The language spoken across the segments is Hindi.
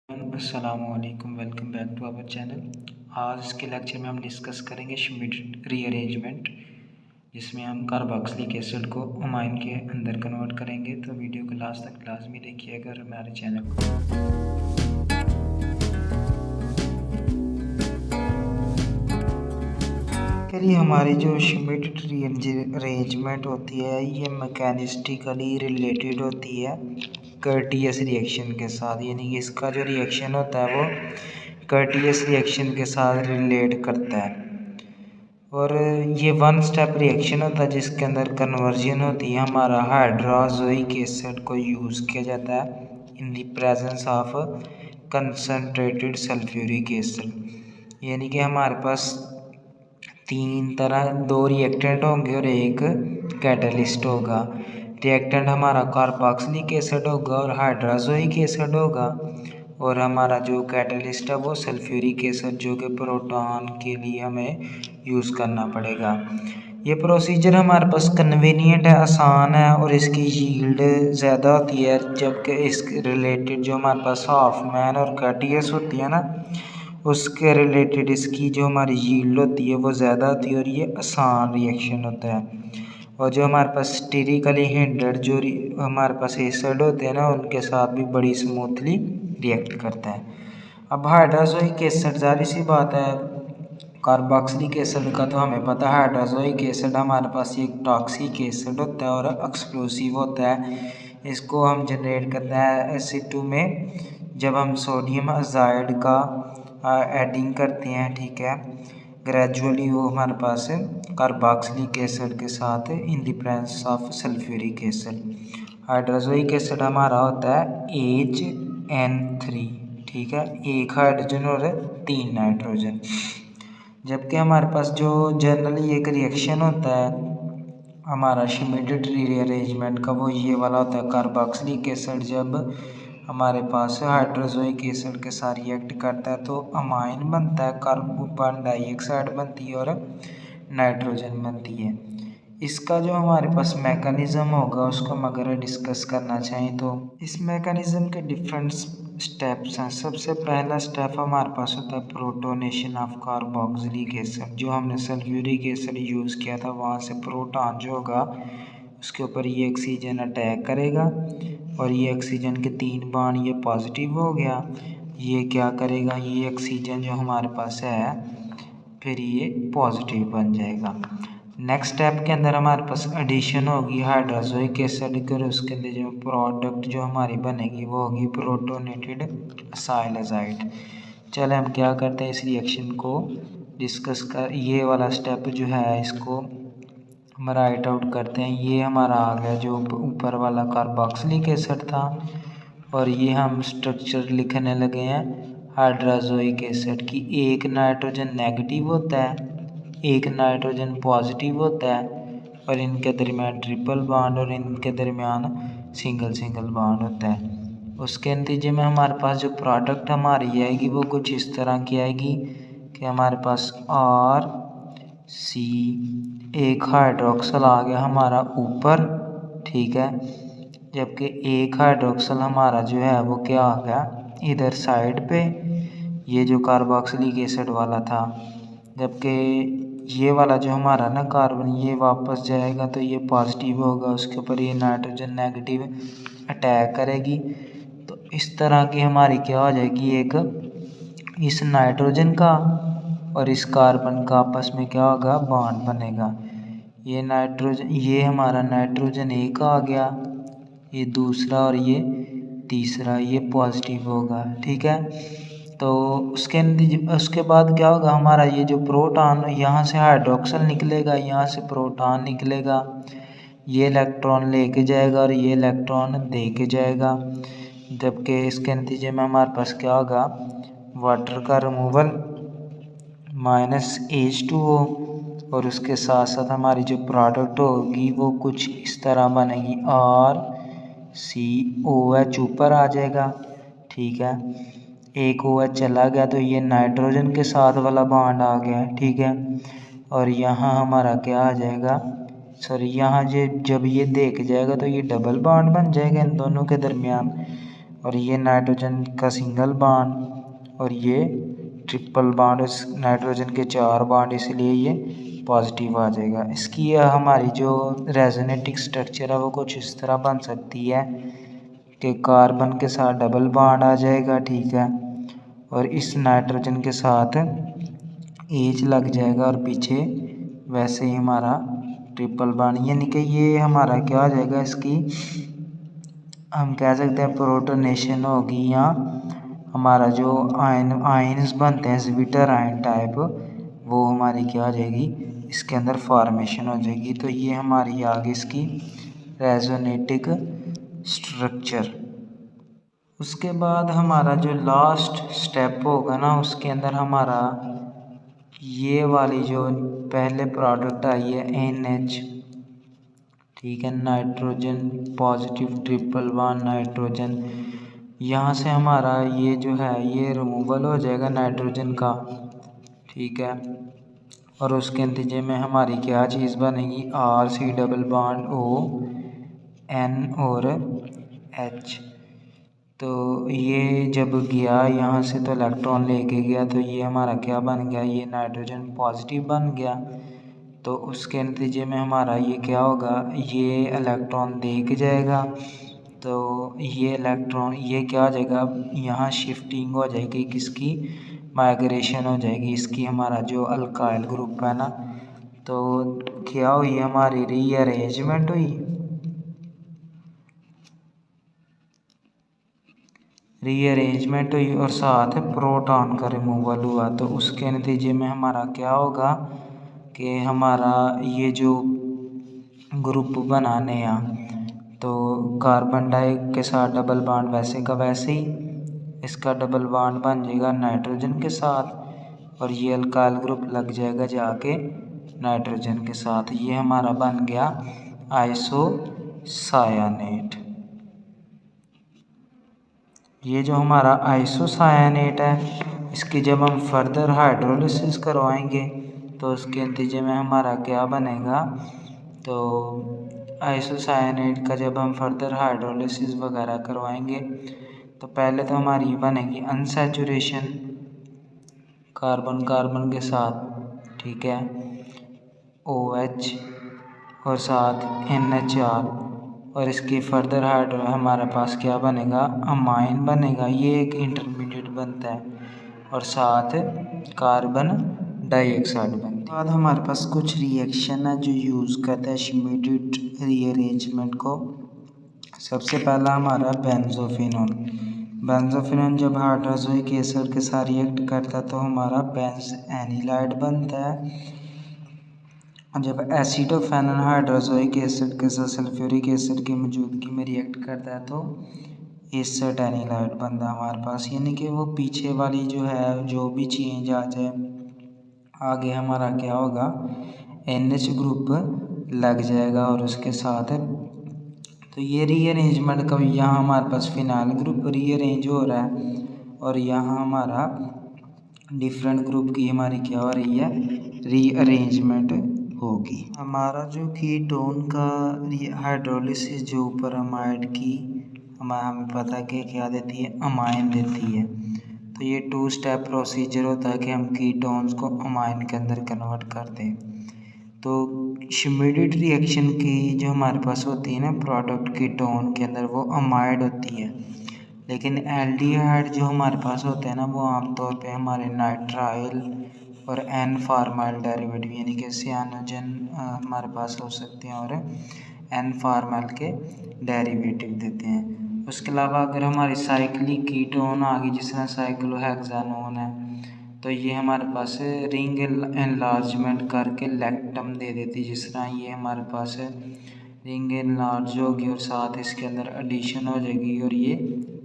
अस्सलामुअलैकुम, welcome back to our channel. आज के लेक्चर में हम डिस्कस करेंगे श्मिट रीअरेंजमेंट, जिसमें हम कार्बोक्सिलिक एसिड को अमाइन के अंदर कन्वर्ट करेंगे। तो वीडियो को लास्ट तक लाजमी देखिएगा और हमारे चैनल को करिए। हमारी जो श्मिट रीअरेंजमेंट होती है ये मैकेनिस्टिकली रिलेटेड होती है कर्टियस रिएक्शन के साथ, यानी कि इसका जो रिएक्शन होता है वो कर्टियस रिएक्शन के साथ रिलेट करता है। और ये वन स्टेप रिएक्शन होता है जिसके अंदर कन्वर्जन होती है। हमारा हाइड्रोजोइक एसिड को यूज़ किया जाता है in the presence of concentrated sulphuric acid, यानी कि हमारे पास दो रिएक्टेंट होंगे और एक कैटलिस्ट होगा। रिएक्टेंट हमारा कार्बोक्सिलिक एसिड होगा और हाइड्रोजोइक एसिड होगा, और हमारा जो कैटलिस्ट है वो सल्फ्यूरिक एसिड, जो कि प्रोटॉन के लिए हमें यूज़ करना पड़ेगा। ये प्रोसीजर हमारे पास कन्वीनियंट है, आसान है और इसकी यील्ड ज़्यादा होती है, जबकि इसके रिलेटेड जो हमारे पास हॉफमैन और कर्टियस होती है ना, उसके रिलेटेड इसकी जो हमारी यील्ड होती है वो ज़्यादा होती है और ये आसान रिएक्शन होता है। और जो हमारे पास स्टेरिकली हिंडर्ड जो हमारे पास एसिड होते हैं ना, उनके साथ भी बड़ी स्मूथली रिएक्ट करता है। अब हाइड्रोजोइक एसिड, जाहिर सी बात है, कार्बोक्सिलिक एसिड का तो हमें पता है। हाइड्रोजोइक एसिड हमारे पास एक टॉक्सिक एसिड होता है और एक्सप्लोसिव होता है। इसको हम जनरेट करते हैं Ac2 में जब हम सोडियम अजाइड का एडिंग करते हैं, ठीक है। ग्रेजुअली वो हमारे पास कार्बोक्सिलिक एसिड के साथ in the presence of sulphuric acid. Hydrazoic acid हमारा होता है HN3, ठीक है, एक हाइड्रोजन और 3 नाइट्रोजन। जबकि हमारे पास जो जनरली एक रिएक्शन होता है हमारा श्मिट रीअरेंजमेंट का, वो ये वाला होता है। कार्बोक्सिलिक एसिड जब हमारे पास हाइड्रोजोइक एसिड के साथ रिएक्ट करता है तो अमाइन बनता है, कार्बन डाइऑक्साइड बनती है और नाइट्रोजन बनती है। इसका जो हमारे पास मैकेनिज़्म होगा उसको हम अगर डिस्कस करना चाहें तो इस मैकेनिज़्म के डिफरेंट स्टेप्स हैं। सबसे पहला स्टेप हमारे पास होता है प्रोटोनेशन ऑफ कार्बोक्सिलिक एसिड। जो हमने सल्फ्यूरिक एसिड यूज़ किया था वहाँ से प्रोटॉन जो होगा उसके ऊपर ये ऑक्सीजन अटैक करेगा और ये ऑक्सीजन के 3 बॉन्ड ये पॉजिटिव हो गया। ये क्या करेगा, ये ऑक्सीजन जो हमारे पास है फिर ये पॉजिटिव बन जाएगा। नेक्स्ट स्टेप के अंदर हमारे पास एडिशन होगी हाइड्रोजोइक एसिड की और उसके अंदर जो प्रोडक्ट जो हमारी बनेगी वो होगी प्रोटोनेटेड असाइल एजाइड। चले हम क्या करते हैं, इस रिएक्शन को डिस्कस कर, ये वाला स्टेप जो है इसको हम राइट आउट करते हैं। ये हमारा आ गया जो ऊपर वाला कार्बोक्सिलिक एसिड था, और ये हम स्ट्रक्चर लिखने लगे हैं हाइड्रोजोइक एसिड की। एक नाइट्रोजन नेगेटिव होता है, एक नाइट्रोजन पॉजिटिव होता है, और इनके दरमियान ट्रिपल बॉन्ड और इनके दरमियान सिंगल बॉन्ड होता है। उसके नतीजे में हमारे पास जो प्रोडक्ट हमारी आएगी वो कुछ इस तरह की आएगी कि हमारे पास RC, एक हाइड्रोक्सल आ गया हमारा ऊपर, ठीक है, जबकि एक हाइड्रोक्सल हमारा जो है वो क्या आ गया इधर साइड पे, ये जो कार्बोक्सिलिक एसिड वाला था। जबकि ये वाला जो हमारा ना कार्बन ये वापस जाएगा तो ये पॉजिटिव होगा, उसके ऊपर ये नाइट्रोजन नेगेटिव अटैक करेगी। तो इस तरह की हमारी क्या हो जाएगी, एक इस नाइट्रोजन का और इस कार्बन का आपस में क्या होगा, बॉन्ड बनेगा। ये नाइट्रोजन, ये हमारा नाइट्रोजन एक आ गया, ये दूसरा और ये तीसरा, ये पॉजिटिव होगा, ठीक है। तो उसके बाद क्या होगा, हमारा ये जो प्रोटॉन यहाँ से हाइड्रोक्सल निकलेगा, यहाँ से प्रोटॉन निकलेगा, ये इलेक्ट्रॉन लेके जाएगा और ये इलेक्ट्रॉन दे के जाएगा। जबकि इसके नतीजे में हमारे पास क्या होगा, वाटर का रिमूवल -H2O, और उसके साथ साथ हमारी जो प्रोडक्ट होगी वो कुछ इस तरह बनेगी, RCOH ऊपर आ जाएगा, ठीक है। एक OH चला गया तो ये नाइट्रोजन के साथ वाला बॉन्ड आ गया, ठीक है। और यहाँ हमारा क्या आ जाएगा, सॉरी, यहाँ जब ये देख जाएगा तो ये डबल बॉन्ड बन जाएगा इन दोनों के दरमियान। और ये नाइट्रोजन का सिंगल बॉन्ड और ये ट्रिपल बॉन्ड, इस नाइट्रोजन के 4 बॉन्ड, इसलिए ये पॉजिटिव आ जाएगा। इसकी हमारी जो रेजोनेटिक स्ट्रक्चर है वो कुछ इस तरह बन सकती है कि कार्बन के साथ डबल बॉन्ड आ जाएगा, ठीक है, और इस नाइट्रोजन के साथ एच लग जाएगा और पीछे वैसे ही हमारा ट्रिपल बॉन्ड, यानी कि ये हमारा क्या आ जाएगा, इसकी हम कह सकते हैं प्रोटोनेशन होगी, या हमारा जो आयन्स बनते हैं ज्विटर आयन टाइप, वो हमारी क्या आ जाएगी, इसके अंदर फॉर्मेशन हो जाएगी। तो ये हमारी आगे इसकी रेजोनेटिक स्ट्रक्चर। उसके बाद हमारा जो लास्ट स्टेप होगा ना, उसके अंदर हमारा ये वाली जो पहले प्रोडक्ट आई है NH, ठीक है, nitrogen positive triple bond nitrogen, यहाँ से हमारा ये जो है ये रिमूवल हो जाएगा नाइट्रोजन का, ठीक है, और उसके नतीजे में हमारी क्या चीज़ बनेगी, RC डबल बॉन्ड ON और H। तो ये जब गया यहाँ से तो इलेक्ट्रॉन लेके गया, तो ये हमारा क्या बन गया, ये नाइट्रोजन पॉजिटिव बन गया। तो उसके नतीजे में हमारा ये क्या होगा, ये इलेक्ट्रॉन देख जाएगा, तो ये इलेक्ट्रॉन ये क्या हो जाएगा, यहाँ शिफ्टिंग हो जाएगी, किसकी माइग्रेशन हो जाएगी इसकी, हमारा जो अल्काइल ग्रुप है ना, तो क्या हुई, हमारी रीअरेंजमेंट हुई और साथ प्रोटॉन का रिमूवल हुआ। तो उसके नतीजे में हमारा क्या होगा कि हमारा ये जो ग्रुप बनाने हैं, तो कार्बन डाई के साथ डबल बॉन्ड वैसे का वैसे ही, इसका डबल बॉन्ड बन जाएगा नाइट्रोजन के साथ, और ये अल्काइल ग्रुप लग जाएगा जाके नाइट्रोजन के साथ। ये हमारा बन गया आइसोसायानेट। ये जो हमारा आइसोसायानेट है, इसकी जब हम फर्दर हाइड्रोलिसिस करवाएंगे तो उसके नतीजे में हमारा क्या बनेगा, तो आइसोसायानेट का जब हम फर्दर हाइड्रोलिसिस वगैरह करवाएंगे तो पहले तो हमारी बनेगी अनसैचुरेशन कार्बन कार्बन के साथ, ठीक है, OH और साथ NHR, और इसकी फर्दर हाइड्रो हमारे पास क्या बनेगा, अमाइन बनेगा, ये एक इंटरमीडिएट बनता है, और साथ कार्बन डाइऑक्साइड बनता है। बाद हमारे पास कुछ रिएक्शन है जो यूज़ करता है श्मिट रीअरेंजमेंट को। सबसे पहला हमारा बेंजोफिनोन जब हाइड्रोक्लोरिक एसिड के साथ रिएक्ट करता है तो हमारा बेंज़ बनता है। जब एसिडोफेनॉन हाइड्रोक्लोरिक एसिड के साथ सल्फ्यूरिक एसिड की मौजूदगी में रिएक्ट करता है तो एसिड एनिलाइड बनता है हमारे पास, यानी कि वो पीछे वाली जो है जो भी चेंज आ जाए आगे हमारा क्या होगा, NH ग्रुप लग जाएगा और उसके साथ, तो ये रीअरेंजमेंट का यहाँ हमारे पास फिनाइल ग्रुप रीअरेंज हो रहा है और यहाँ हमारा डिफरेंट ग्रुप की हमारी क्या हो रही है, रीअरेंजमेंट होगी। हमारा जो कीटोन का हाइड्रोलिसिस जो ऊपर अमाइड की हमें पता है कि क्या देती है, अमाइन देती है। तो ये 2 स्टेप प्रोसीजर होता है कि हम कीटोन्स को अमाइन के अंदर कन्वर्ट कर दें। तो श्मिट रिएक्शन की जो हमारे पास होती है ना प्रोडक्ट कीटोन के अंदर, वो अमाइड होती है, लेकिन एल्डिहाइड जो हमारे पास होते हैं ना वो आमतौर पे हमारे नाइट्राइल और एन फार्माइल डेरिवेटिव यानी कि सियानोजन हमारे पास हो सकते हैं और एन फार्माइल के डेरिवेटिव देते हैं। उसके अलावा अगर हमारी साइक्लिक कीटोन आ गई जिस तरह साइक्लोहेक्सानोन है तो ये हमारे पास रिंग एनलार्जमेंट करके लैक्टम दे देती है, जिस तरह ये हमारे पास रिंग एनलार्ज होगी और साथ इसके अंदर एडिशन हो जाएगी और ये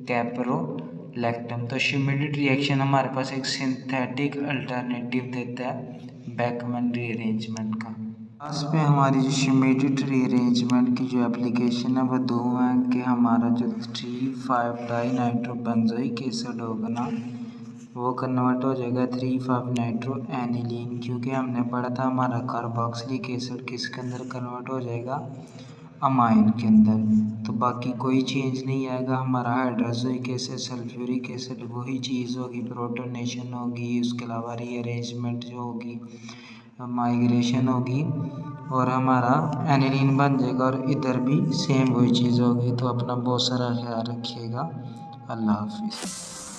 कैप्रोलैक्टम। तो श्मिट रिएक्शन हमारे पास एक सिंथेटिक अल्टरनेटिव देता है बैकमैन रीअरेंजमेंट का। लास्ट पे हमारी जो श्मिट रीअरेंजमेंट की जो एप्लीकेशन है वो 2 है कि हमारा जो 3,5-डाइनाइट्रोबेंजोइक एसिड होगा ना वो कन्वर्ट हो जाएगा 3,5-नाइट्रो एनिलीन, क्योंकि हमने पढ़ा था हमारा कार्बोक्सिलिक एसिड किसके अंदर कन्वर्ट हो जाएगा, अमाइन के अंदर। तो बाकी कोई चेंज नहीं आएगा। हमारा हाइड्रोक्लोरिक एसिड, सल्फ्यूरिक एसिड वही चीज़ होगी, प्रोटोनेशन होगी, उसके अलावा रीअरेंजमेंट जो होगी, माइग्रेशन होगी, और हमारा एनिलीन बन जाएगा, और इधर भी सेम वही चीज़ होगी। तो अपना बहुत सारा ख्याल रखिएगा। अल्लाह हाफिज़।